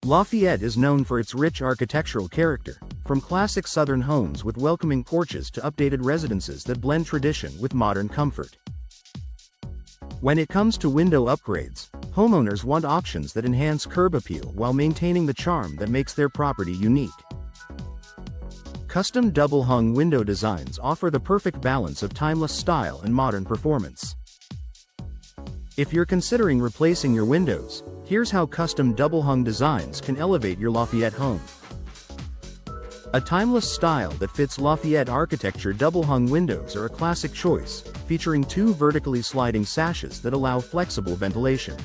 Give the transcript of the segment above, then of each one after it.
Lafayette is known for its rich architectural character, from classic Southern homes with welcoming porches to updated residences that blend tradition with modern comfort. When it comes to window upgrades, homeowners want options that enhance curb appeal while maintaining the charm that makes their property unique. Custom double-hung window designs offer the perfect balance of timeless style and modern performance. If you're considering replacing your windows, here's how custom double-hung designs can elevate your Lafayette home. A timeless style that fits Lafayette architecture, double-hung windows are a classic choice, featuring two vertically sliding sashes that allow flexible ventilation.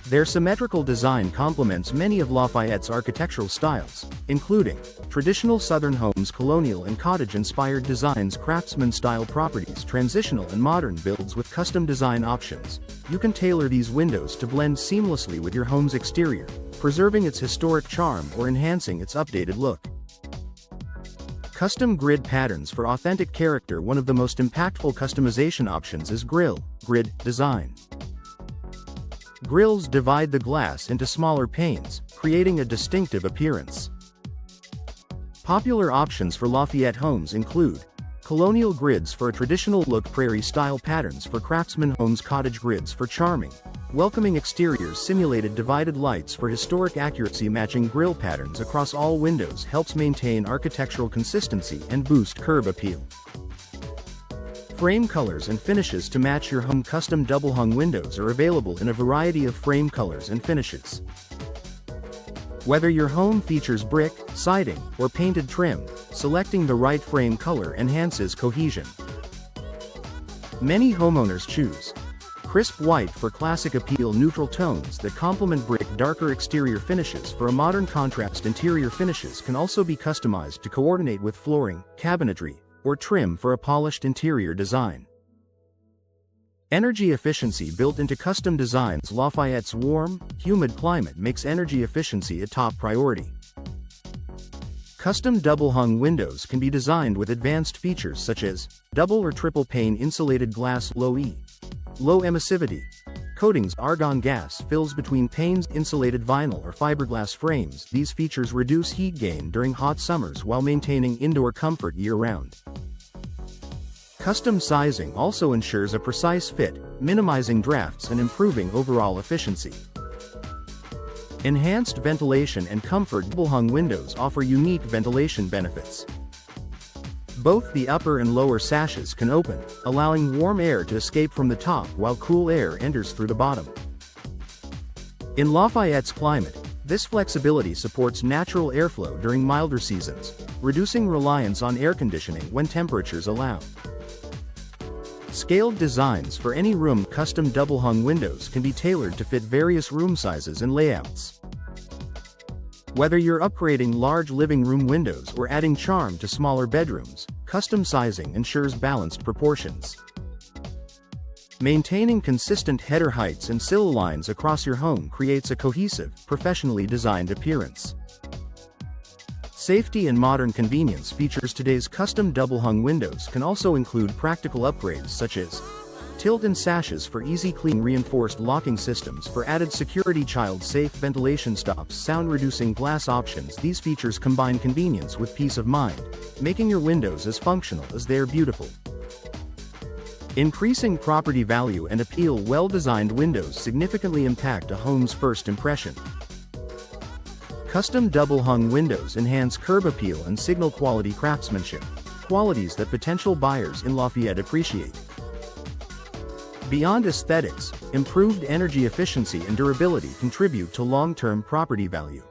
Their symmetrical design complements many of Lafayette's architectural styles, including traditional Southern homes, colonial and cottage-inspired designs, craftsman-style properties, transitional and modern builds with custom design options. You can tailor these windows to blend seamlessly with your home's exterior, preserving its historic charm or enhancing its updated look. Custom grid patterns for authentic character. One of the most impactful customization options is grid design. Grills divide the glass into smaller panes, creating a distinctive appearance. Popular options for Lafayette homes include colonial grids for a traditional look, prairie-style patterns for craftsman homes, cottage grids for charming, welcoming exteriors, simulated divided lights for historic accuracy. Matching grill patterns across all windows helps maintain architectural consistency and boost curb appeal. Frame colors and finishes to match your home. Custom double-hung windows are available in a variety of frame colors and finishes. Whether your home features brick, siding, or painted trim, selecting the right frame color enhances cohesion. Many homeowners choose crisp white for classic appeal, neutral tones that complement brick, darker exterior finishes for a modern contrast. Interior finishes can also be customized to coordinate with flooring, cabinetry, or trim for a polished interior design. Energy efficiency built into custom designs. Lafayette's warm, humid climate makes energy efficiency a top priority. Custom double-hung windows can be designed with advanced features such as double or triple pane insulated glass, low emissivity coatings, argon gas fills between panes, insulated vinyl or fiberglass frames. These features reduce heat gain during hot summers while maintaining indoor comfort year-round. Custom sizing also ensures a precise fit, minimizing drafts and improving overall efficiency. Enhanced ventilation and comfort. Double-hung windows offer unique ventilation benefits. Both the upper and lower sashes can open, allowing warm air to escape from the top while cool air enters through the bottom. In Lafayette's climate, this flexibility supports natural airflow during milder seasons, reducing reliance on air conditioning when temperatures allow. Scaled designs for any room. Custom double-hung windows can be tailored to fit various room sizes and layouts. Whether you're upgrading large living room windows or adding charm to smaller bedrooms, custom sizing ensures balanced proportions. Maintaining consistent header heights and sill lines across your home creates a cohesive, professionally designed appearance. Safety and modern convenience features. Today's custom double-hung windows can also include practical upgrades such as tilt-in sashes for easy clean, reinforced locking systems for added security, child-safe ventilation stops, sound-reducing glass options. These features combine convenience with peace of mind, making your windows as functional as they are beautiful. Increasing property value and appeal. Well-designed windows significantly impact a home's first impression. Custom double-hung windows enhance curb appeal and signal quality craftsmanship, qualities that potential buyers in Lafayette appreciate. Beyond aesthetics, improved energy efficiency and durability contribute to long-term property value.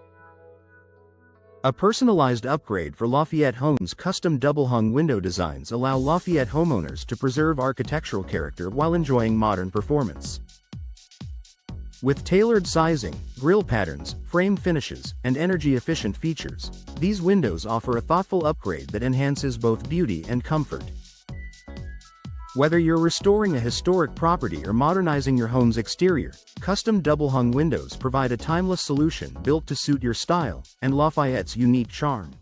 A personalized upgrade for Lafayette homes. Custom double-hung window designs allow Lafayette homeowners to preserve architectural character while enjoying modern performance. With tailored sizing, grille patterns, frame finishes, and energy-efficient features, these windows offer a thoughtful upgrade that enhances both beauty and comfort. Whether you're restoring a historic property or modernizing your home's exterior, custom double-hung windows provide a timeless solution built to suit your style and Lafayette's unique charm.